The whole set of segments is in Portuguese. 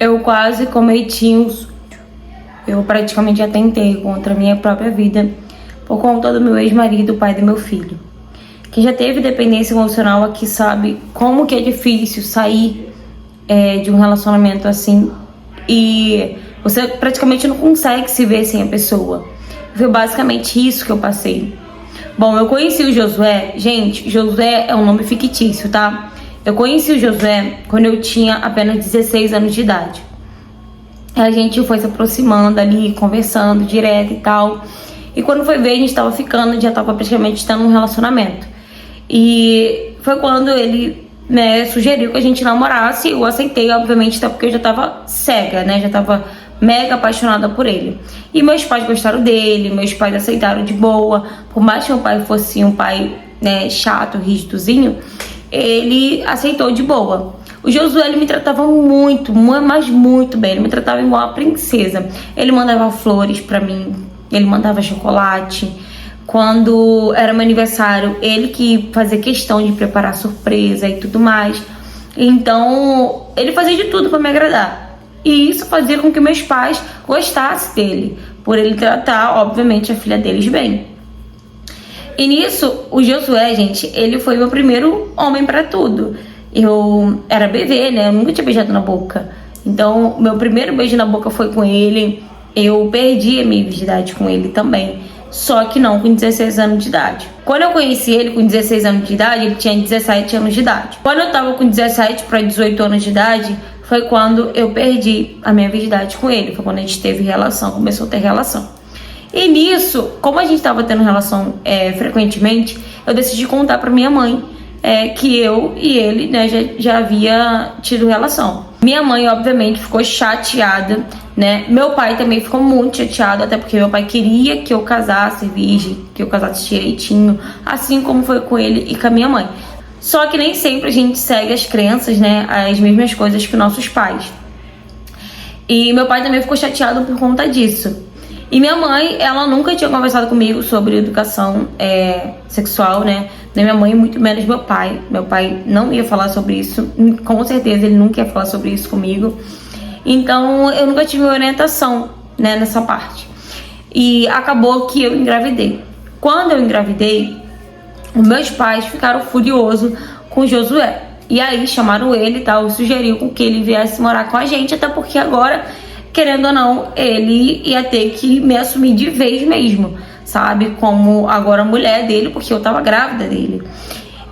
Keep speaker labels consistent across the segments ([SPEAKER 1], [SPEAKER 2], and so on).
[SPEAKER 1] eu quase cometi um suicídio. Eu praticamente atentei contra a minha própria vida por conta do meu ex-marido, pai do meu filho. Quem já teve dependência emocional aqui sabe como que é difícil sair de um relacionamento assim e você praticamente não consegue se ver sem a pessoa. Foi basicamente isso que eu passei. Bom, eu conheci o Josué. Gente, Josué é um nome fictício, tá? Eu conheci o Josué quando eu tinha apenas 16 anos de idade. A gente foi se aproximando ali, conversando direto e tal. E quando foi ver, a gente tava ficando, já tava praticamente estando num relacionamento. E foi quando ele, sugeriu que a gente namorasse. Eu aceitei, obviamente, até porque eu já tava cega, né? Já tava mega apaixonada por ele. E meus pais gostaram dele, meus pais aceitaram de boa. Por mais que meu pai fosse um pai, chato, rígidozinho, ele aceitou de boa. O Josué, ele me tratava muito, mas muito bem. Ele me tratava igual a princesa. Ele mandava flores pra mim, ele mandava chocolate. Quando era meu aniversário, ele que fazia questão de preparar surpresa e tudo mais. Então, ele fazia de tudo pra me agradar. E isso fazia com que meus pais gostassem dele, por ele tratar, obviamente, a filha deles bem. E nisso, o Josué, gente, ele foi meu primeiro homem pra tudo. Eu era bebê, né? Eu nunca tinha beijado na boca. Então, meu primeiro beijo na boca foi com ele. Eu perdi a minha virgindade com ele também. Só que não com 16 anos de idade. Quando eu conheci ele com 16 anos de idade, ele tinha 17 anos de idade. Quando eu tava com 17 para 18 anos de idade, foi quando eu perdi a minha virgindade com ele. Foi quando a gente teve relação, começou a ter relação. E nisso, como a gente tava tendo relação frequentemente, eu decidi contar pra minha mãe que eu e ele, já havia tido relação. Minha mãe, obviamente, ficou chateada, né? Meu pai também ficou muito chateado, até porque meu pai queria que eu casasse virgem, que eu casasse direitinho, assim como foi com ele e com a minha mãe. Só que nem sempre a gente segue as crenças, né? As mesmas coisas que nossos pais. E meu pai também ficou chateado por conta disso. E minha mãe, ela nunca tinha conversado comigo sobre educação sexual, né? Nem minha mãe, muito menos meu pai. Meu pai não ia falar sobre isso. Com certeza ele nunca ia falar sobre isso comigo. Então eu nunca tive orientação, né, nessa parte. E acabou que eu engravidei. Quando eu engravidei, os meus pais ficaram furiosos com o Josué. E aí chamaram ele e tal, sugeriu que ele viesse morar com a gente, até porque agora, querendo ou não, ele ia ter que me assumir de vez mesmo, sabe? Como agora mulher dele, porque eu tava grávida dele.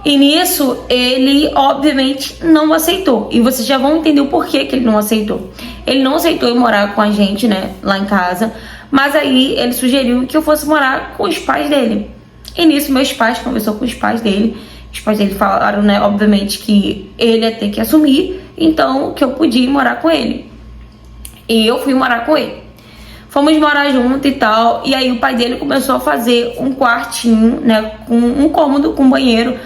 [SPEAKER 1] E nisso, ele obviamente não aceitou. E vocês já vão entender o porquê que ele não aceitou. Ele não aceitou ir morar com a gente, né, lá em casa. Mas aí ele sugeriu que eu fosse morar com os pais dele. E nisso, meus pais conversaram com os pais dele. Os pais dele falaram, né, obviamente, que ele ia ter que assumir. Então, que eu podia ir morar com ele. E eu fui morar com ele. Fomos morar junto e tal. E aí o pai dele começou a fazer um quartinho, né, com um cômodo, com banheiro,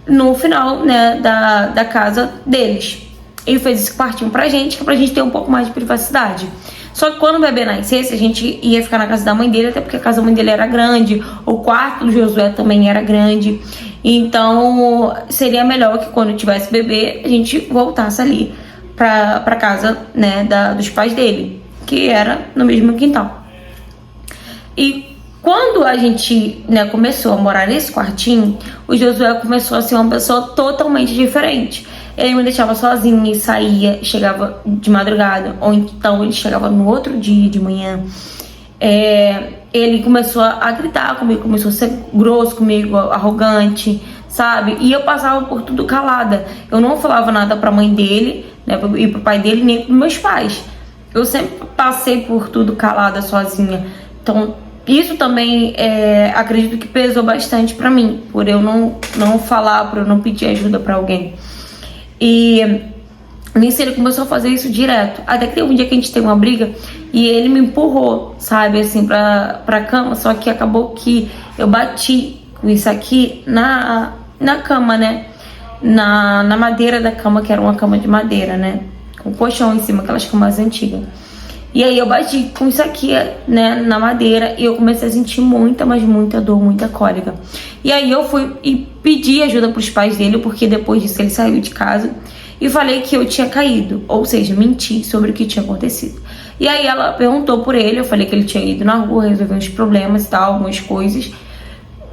[SPEAKER 1] no final, né, da casa deles. Ele fez esse quartinho pra gente, que é pra gente ter um pouco mais de privacidade. Só que quando o bebê nascesse, a gente ia ficar na casa da mãe dele, até porque a casa da mãe dele era grande, o quarto do Josué também era grande. Então, seria melhor que quando tivesse bebê, a gente voltasse ali pra casa, né, dos pais dele, que era no mesmo quintal. E quando a gente, né, começou a morar nesse quartinho, o Josué começou a ser uma pessoa totalmente diferente. Ele me deixava sozinha e saía, chegava de madrugada, ou então ele chegava no outro dia de manhã. Ele começou a gritar comigo, começou a ser grosso comigo, arrogante, sabe? E eu passava por tudo calada. Eu não falava nada pra mãe dele, né, e pro pai dele, nem pros meus pais. Eu sempre passei por tudo calada, sozinha. Então, isso também, acredito que pesou bastante pra mim, por eu não falar, por eu não pedir ajuda pra alguém. E nisso ele começou a fazer isso direto. Até que teve um dia que a gente teve uma briga e ele me empurrou, sabe, assim, pra cama. Só que acabou que eu bati com isso aqui na cama, né? Na madeira da cama, que era uma cama de madeira, né? Com colchão em cima, aquelas camas antigas. E aí eu bati com isso aqui, né, na madeira, e eu comecei a sentir muita, mas muita dor, muita cólica. E aí eu fui e pedi ajuda pros pais dele, porque depois disso ele saiu de casa. e falei que eu tinha caído, ou seja, menti sobre o que tinha acontecido. E aí ela perguntou por ele, eu falei que ele tinha ido na rua resolver uns problemas e tal, algumas coisas.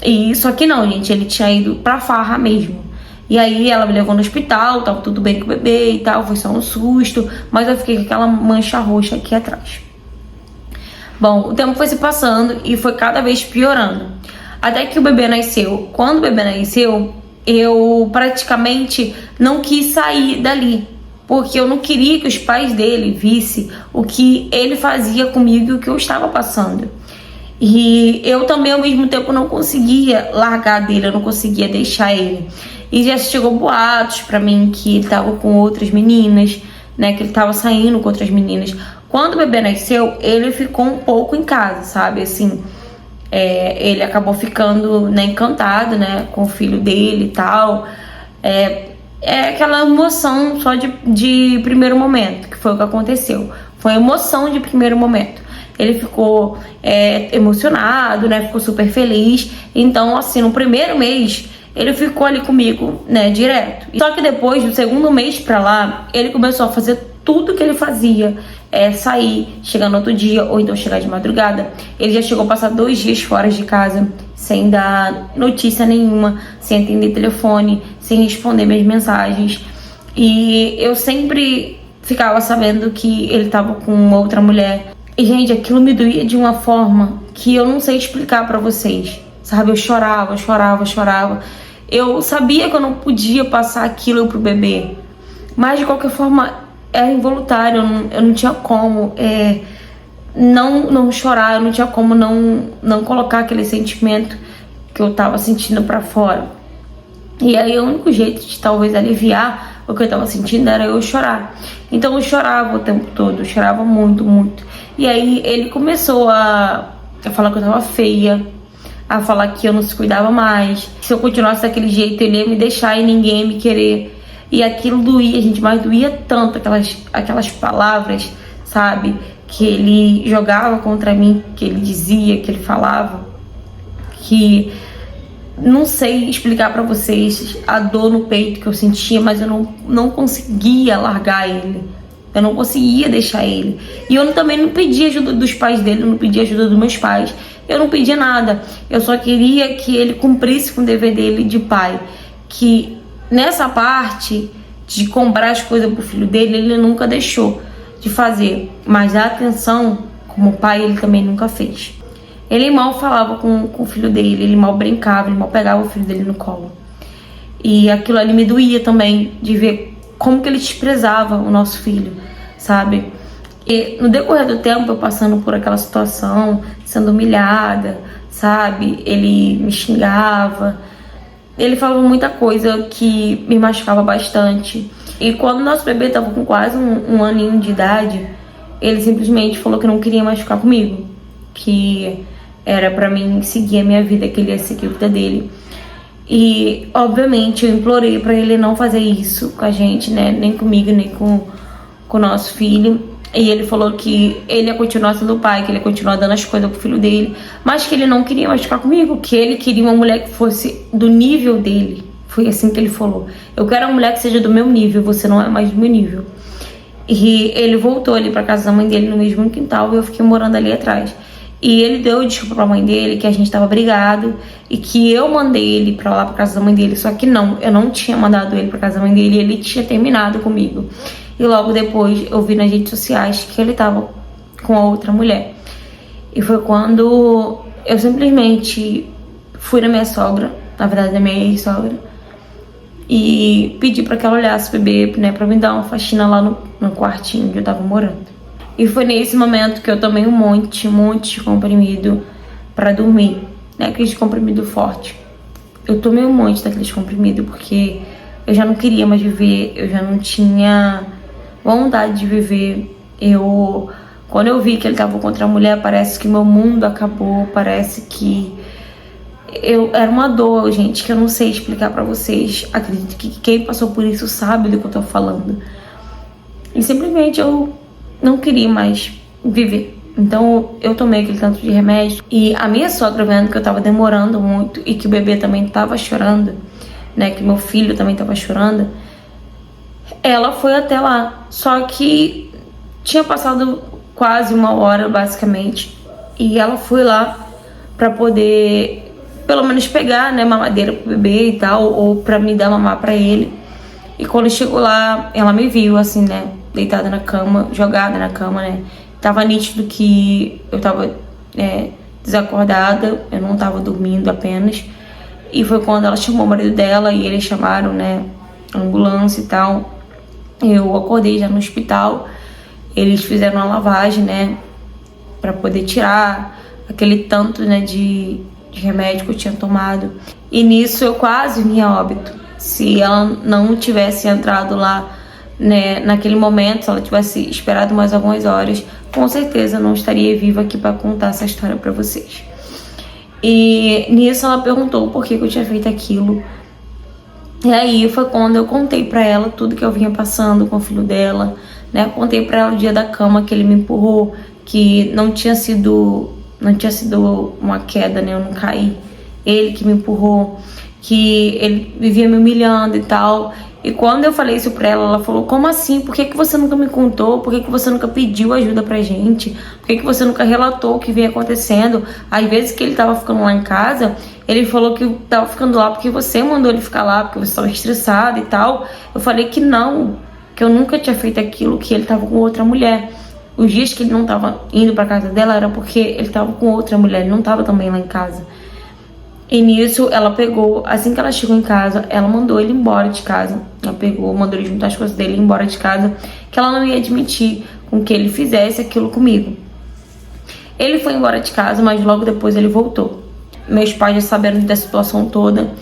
[SPEAKER 1] E só que não, gente, ele tinha ido pra farra mesmo. E aí ela me levou no hospital, tava tudo bem com o bebê e tal, foi só um susto, mas eu fiquei com aquela mancha roxa aqui atrás. Bom, o tempo foi se passando e foi cada vez piorando. Até que o bebê nasceu. Quando o bebê nasceu, eu praticamente não quis sair dali, porque eu não queria que os pais dele vissem o que ele fazia comigo e o que eu estava passando. E eu também, ao mesmo tempo, não conseguia largar dele, eu não conseguia deixar ele. E já chegou boatos pra mim que ele tava com outras meninas, né, que ele tava saindo com outras meninas. Quando o bebê nasceu, ele ficou um pouco em casa, sabe, assim, ele acabou ficando, né, encantado, né, com o filho dele e tal. É aquela emoção só de primeiro momento, que foi o que aconteceu. Foi emoção de primeiro momento. Ele ficou emocionado, né, ficou super feliz. Então, assim, no primeiro mês, ele ficou ali comigo, né, direto. Só que depois, do segundo mês pra lá, ele começou a fazer tudo que ele fazia, sair, chegar no outro dia, ou então chegar de madrugada. Ele já chegou a passar 2 dias fora de casa, sem dar notícia nenhuma, sem atender telefone, sem responder minhas mensagens. E eu sempre ficava sabendo que ele tava com outra mulher. E, gente, aquilo me doía de uma forma que eu não sei explicar pra vocês, sabe? Eu chorava, chorava, chorava. Eu sabia que eu não podia passar aquilo pro bebê, mas de qualquer forma era involuntário, eu não tinha como não chorar, eu não tinha como não colocar aquele sentimento que eu tava sentindo pra fora. E aí o único jeito de talvez aliviar o que eu tava sentindo era eu chorar. Então eu chorava o tempo todo, eu chorava muito, muito. E aí ele começou a falar que eu tava feia, a falar que eu não se cuidava mais, que se eu continuasse daquele jeito ele ia me deixar e ninguém ia me querer. E aquilo doía, gente, mas doía tanto, aquelas palavras, sabe, que ele jogava contra mim, que ele dizia, que ele falava, que não sei explicar pra vocês a dor no peito que eu sentia, mas eu não conseguia largar ele. Eu não conseguia deixar ele. E eu também não pedia ajuda dos pais dele, eu não pedia ajuda dos meus pais. Eu não pedia nada. Eu só queria que ele cumprisse com o dever dele de pai. Que nessa parte de comprar as coisas pro filho dele, ele nunca deixou de fazer. Mas a atenção, como pai, ele também nunca fez. Ele mal falava com o filho dele, ele mal brincava, ele mal pegava o filho dele no colo. E aquilo ali me doía também, de ver como que ele desprezava o nosso filho, sabe? E no decorrer do tempo, eu passando por aquela situação, sendo humilhada, sabe? Ele me xingava, ele falava muita coisa que me machucava bastante. E quando nosso bebê tava com quase um aninho de idade, ele simplesmente falou que não queria mais ficar comigo, que era pra mim seguir a minha vida, que ele ia seguir a vida dele. E, obviamente, eu implorei pra ele não fazer isso com a gente, né? Nem comigo, nem com o nosso filho. E ele falou que ele ia continuar sendo o pai, que ele ia continuar dando as coisas pro filho dele, mas que ele não queria mais ficar comigo, que ele queria uma mulher que fosse do nível dele. Foi assim que ele falou. Eu quero uma mulher que seja do meu nível, você não é mais do meu nível. E ele voltou ali pra casa da mãe dele no mesmo quintal e eu fiquei morando ali atrás. E ele deu desculpa pra mãe dele, que a gente tava brigado e que eu mandei ele pra lá, pra casa da mãe dele. Só que não, eu não tinha mandado ele pra casa da mãe dele, ele tinha terminado comigo. E logo depois eu vi nas redes sociais que ele tava com a outra mulher. E foi quando eu simplesmente fui na minha sogra, na verdade na minha ex-sogra, e pedi pra que ela olhasse o bebê, né, pra me dar uma faxina lá no quartinho onde eu tava morando. E foi nesse momento que eu tomei um monte de comprimido pra dormir, né? Aqueles comprimido forte. Eu tomei um monte daqueles comprimidos porque eu já não queria mais viver, eu já não tinha vontade de viver. Quando eu vi que ele tava contra a mulher, parece que meu mundo acabou, parece que era uma dor, gente, que eu não sei explicar pra vocês. Acredito que quem passou por isso sabe do que eu tô falando. E simplesmente eu não queria mais viver. Então eu tomei aquele tanto de remédio. E a minha sogra, vendo que eu tava demorando muito e que o bebê também tava chorando, né, que meu filho também tava chorando, ela foi até lá, só que tinha passado quase 1 hora, basicamente, e ela foi lá pra poder, pelo menos, pegar, né, mamadeira pro bebê e tal, ou pra me dar mamar pra ele. E quando chegou lá, ela me viu, assim, né, deitada na cama, jogada na cama, né. Tava nítido que eu tava desacordada, eu não tava dormindo apenas. E foi quando ela chamou o marido dela e eles chamaram, né, a ambulância e tal. Eu acordei já no hospital, eles fizeram uma lavagem, né, pra poder tirar aquele tanto, né, de remédio que eu tinha tomado. E nisso eu quase vim a óbito. Se ela não tivesse entrado lá, né, naquele momento, se ela tivesse esperado mais algumas horas, com certeza eu não estaria viva aqui pra contar essa história pra vocês. E nisso ela perguntou por que eu tinha feito aquilo. E aí foi quando eu contei pra ela tudo que eu vinha passando com o filho dela, né? Contei pra ela o dia da cama que ele me empurrou, que não tinha sido uma queda, né? Eu não caí. Ele que me empurrou, que ele vivia me humilhando e tal. E quando eu falei isso pra ela, ela falou: como assim? Por que você nunca me contou? Por que você nunca pediu ajuda pra gente? Por que você nunca relatou o que vinha acontecendo? Às vezes que ele tava ficando lá em casa, ele falou que tava ficando lá porque você mandou ele ficar lá, porque você tava estressada e tal. Eu falei que não, que eu nunca tinha feito aquilo, que ele tava com outra mulher. Os dias que ele não tava indo pra casa dela era porque ele tava com outra mulher, ele não tava também lá em casa. E nisso ela pegou, assim que ela chegou em casa, ela mandou ele embora de casa. Ela pegou, mandou ele juntar as coisas dele e ir embora de casa, que ela não ia admitir com que ele fizesse aquilo comigo. Ele foi embora de casa, mas logo depois ele voltou. Meus pais já sabendo da situação toda,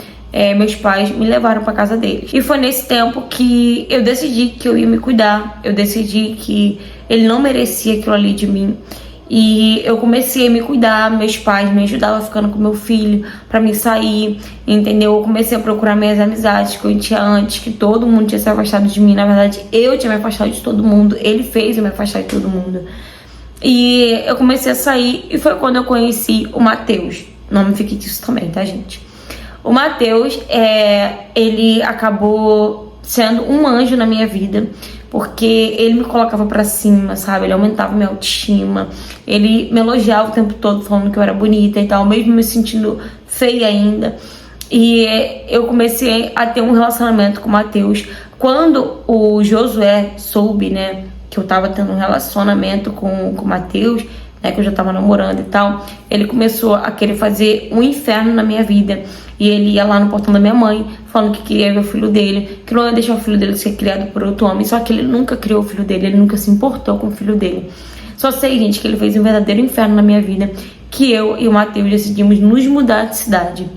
[SPEAKER 1] meus pais me levaram pra casa deles. E foi nesse tempo que eu decidi que eu ia me cuidar, eu decidi que ele não merecia aquilo ali de mim. E eu comecei a me cuidar, meus pais me ajudavam ficando com meu filho pra me sair, entendeu? Eu comecei a procurar minhas amizades que eu tinha antes, que todo mundo tinha se afastado de mim. Na verdade, eu tinha me afastado de todo mundo, ele fez eu me afastar de todo mundo. E eu comecei a sair e foi quando eu conheci o Matheus. Nome fictício também, tá, gente? O Matheus, ele acabou sendo um anjo na minha vida, porque ele me colocava pra cima, sabe? Ele aumentava minha autoestima, ele me elogiava o tempo todo falando que eu era bonita e tal, mesmo me sentindo feia ainda. E eu comecei a ter um relacionamento com o Matheus. Quando o Josué soube, né, que eu tava tendo um relacionamento com o Matheus, né, que eu já tava namorando e tal, ele começou a querer fazer um inferno na minha vida. E ele ia lá no portão da minha mãe, falando que queria ver o filho dele, que não ia deixar o filho dele ser criado por outro homem. Só que ele nunca criou o filho dele, ele nunca se importou com o filho dele. Só sei, gente, que ele fez um verdadeiro inferno na minha vida, que eu e o Matheus decidimos nos mudar de cidade.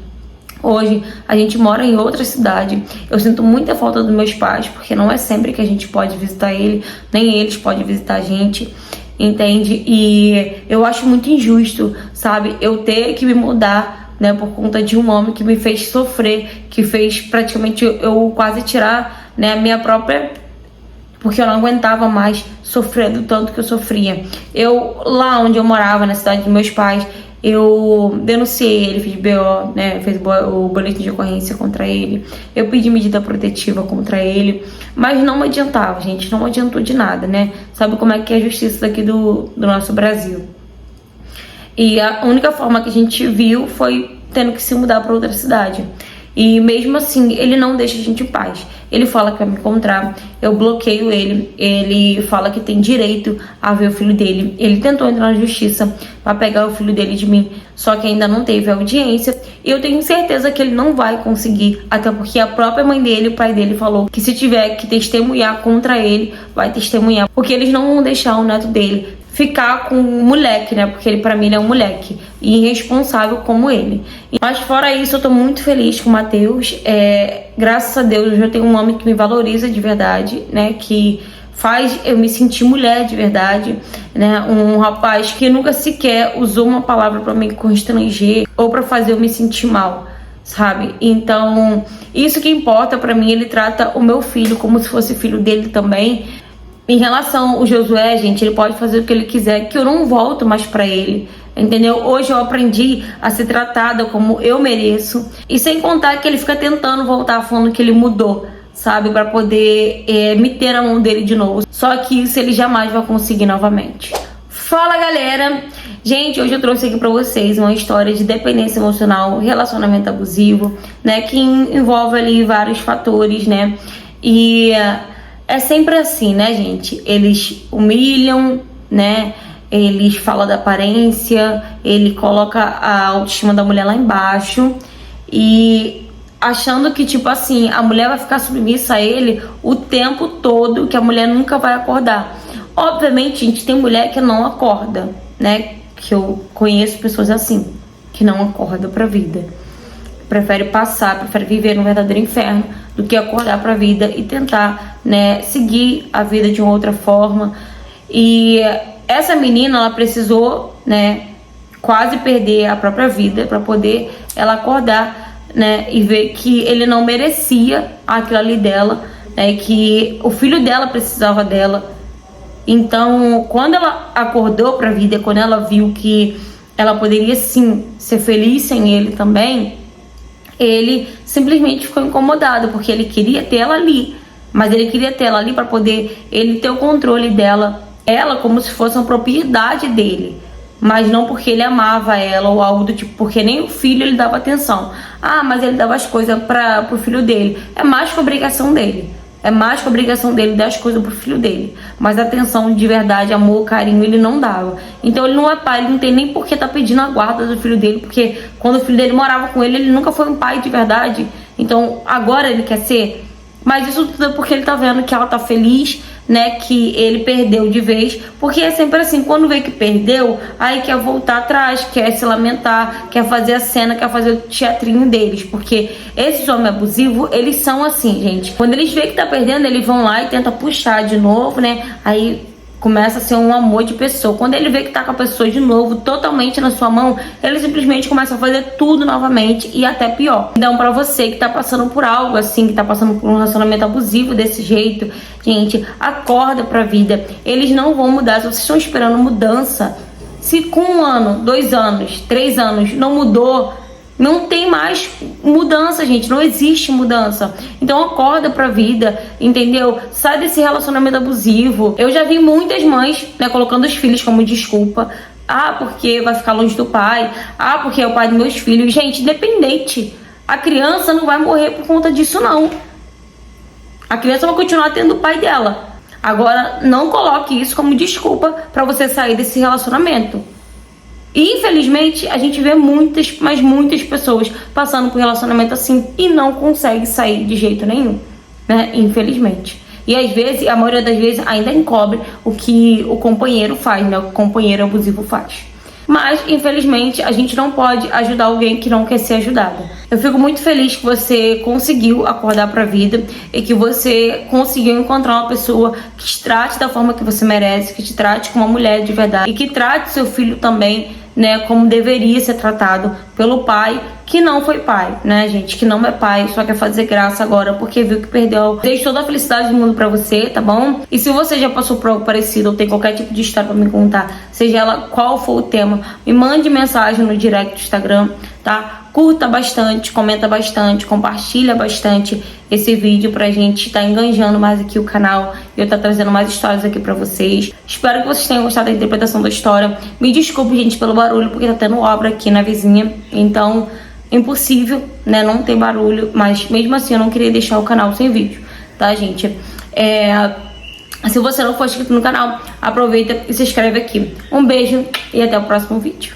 [SPEAKER 1] Hoje a gente mora em outra cidade. Eu sinto muita falta dos meus pais, porque não é sempre que a gente pode visitar ele, nem eles podem visitar a gente, entende? E eu acho muito injusto, sabe, eu ter que me mudar, né, por conta de um homem que me fez sofrer, que fez praticamente eu quase tirar, né, a minha própria, porque eu não aguentava mais sofrer do tanto que eu sofria. Eu, lá onde eu morava, na cidade dos meus pais, eu denunciei ele, fiz BO, né, fez o boletim de ocorrência contra ele, eu pedi medida protetiva contra ele, mas não adiantava, gente, não adiantou de nada, né? Sabe como é que é a justiça daqui do nosso Brasil. E a única forma que a gente viu foi tendo que se mudar para outra cidade. E mesmo assim, ele não deixa a gente em paz. Ele fala que vai me encontrar, eu bloqueio ele, ele fala que tem direito a ver o filho dele. Ele tentou entrar na justiça para pegar o filho dele de mim, só que ainda não teve audiência. E eu tenho certeza que ele não vai conseguir, até porque a própria mãe dele, o pai dele, falou que se tiver que testemunhar contra ele, vai testemunhar, porque eles não vão deixar o neto dele ficar com um moleque, né? Porque ele, pra mim, ele é um moleque e irresponsável como ele. Mas fora isso, eu tô muito feliz com o Matheus. Graças a Deus, eu já tenho um homem que me valoriza de verdade, né? Que faz eu me sentir mulher de verdade, né? Um rapaz que nunca sequer usou uma palavra pra me constranger ou pra fazer eu me sentir mal, sabe? Então, isso que importa pra mim. Ele trata o meu filho como se fosse filho dele também. Em relação ao Josué, gente, ele pode fazer o que ele quiser, que eu não volto mais pra ele, entendeu? Hoje eu aprendi a ser tratada como eu mereço. E sem contar que ele fica tentando voltar, falando que ele mudou, sabe, pra poder meter na mão dele de novo. Só que isso ele jamais vai conseguir novamente. Fala, galera! Gente, hoje eu trouxe aqui pra vocês uma história de dependência emocional, relacionamento abusivo, né, que envolve ali vários fatores, né, e é sempre assim, né, gente? Eles humilham, né, eles falam da aparência, ele coloca a autoestima da mulher lá embaixo e achando que, tipo assim, a mulher vai ficar submissa a ele o tempo todo, que a mulher nunca vai acordar. Obviamente, gente, tem mulher que não acorda, né? Que eu conheço pessoas assim, que não acordam pra vida. Prefere passar, prefere viver no verdadeiro inferno do que acordar pra vida e tentar, né, seguir a vida de uma outra forma. E essa menina, ela precisou, né, quase perder a própria vida pra poder ela acordar, né, e ver que ele não merecia aquilo ali dela, né, que o filho dela precisava dela. Então, quando ela acordou pra vida, quando ela viu que ela poderia sim ser feliz sem ele também, ele simplesmente ficou incomodado, porque ele queria ter ela ali, mas ele queria ter ela ali para poder ele ter o controle dela, ela como se fosse uma propriedade dele, mas não porque ele amava ela ou algo do tipo, porque nem o filho ele dava atenção. Ah, mas ele dava as coisas pro filho dele. É mais que obrigação dele. É mais que obrigação dele dar as coisas pro filho dele. Mas atenção de verdade, amor, carinho, ele não dava. Então ele não é pai, ele não tem nem por que tá pedindo a guarda do filho dele. Porque quando o filho dele morava com ele, ele nunca foi um pai de verdade. Então agora ele quer ser. Mas isso tudo é porque ele tá vendo que ela tá feliz, né, que ele perdeu de vez. Porque é sempre assim, quando vê que perdeu, aí quer voltar atrás, quer se lamentar, quer fazer a cena, quer fazer o teatrinho deles. Porque esses homens abusivos, eles são assim, gente. Quando eles veem que tá perdendo, eles vão lá e tentam puxar de novo, né, aí começa a ser um amor de pessoa. Quando ele vê que tá com a pessoa de novo, totalmente na sua mão, ele simplesmente começa a fazer tudo novamente e até pior. Então, pra você que tá passando por algo assim, que tá passando por um relacionamento abusivo desse jeito, gente, acorda pra vida. Eles não vão mudar. Se vocês estão esperando mudança, se com 1 ano, 2 anos, 3 anos não mudou, não tem mais mudança, gente. Não existe mudança. Então acorda pra vida, entendeu? Sai desse relacionamento abusivo. Eu já vi muitas mães, né, colocando os filhos como desculpa. Ah, porque vai ficar longe do pai. Ah, porque é o pai dos meus filhos. Gente, independente. A criança não vai morrer por conta disso, não. A criança vai continuar tendo o pai dela. Agora, não coloque isso como desculpa pra você sair desse relacionamento. E infelizmente a gente vê muitas, mas muitas pessoas passando por relacionamento assim e não consegue sair de jeito nenhum, né? Infelizmente. E às vezes, a maioria das vezes, ainda encobre o que o companheiro faz, né? O companheiro abusivo faz. Mas, infelizmente, a gente não pode ajudar alguém que não quer ser ajudado. Eu fico muito feliz que você conseguiu acordar pra vida e que você conseguiu encontrar uma pessoa que te trate da forma que você merece, que te trate como uma mulher de verdade e que trate seu filho também, né, como deveria ser tratado pelo pai, que não foi pai, né, gente, que não é pai, só quer fazer graça agora porque viu que perdeu. Desejo toda a felicidade do mundo pra você, tá bom? E se você já passou por algo parecido ou tem qualquer tipo de história pra me contar, seja ela qual for o tema, me mande mensagem no direct do Instagram, tá? Curta bastante, comenta bastante, compartilha bastante esse vídeo pra gente estar enganjando mais aqui o canal e eu estar trazendo mais histórias aqui pra vocês. Espero que vocês tenham gostado da interpretação da história. Me desculpe, gente, pelo barulho, porque tá tendo obra aqui na vizinha, então impossível, né, não ter barulho, mas mesmo assim eu não queria deixar o canal sem vídeo, tá, gente? Se você não for inscrito no canal, aproveita e se inscreve aqui. Um beijo e até o próximo vídeo.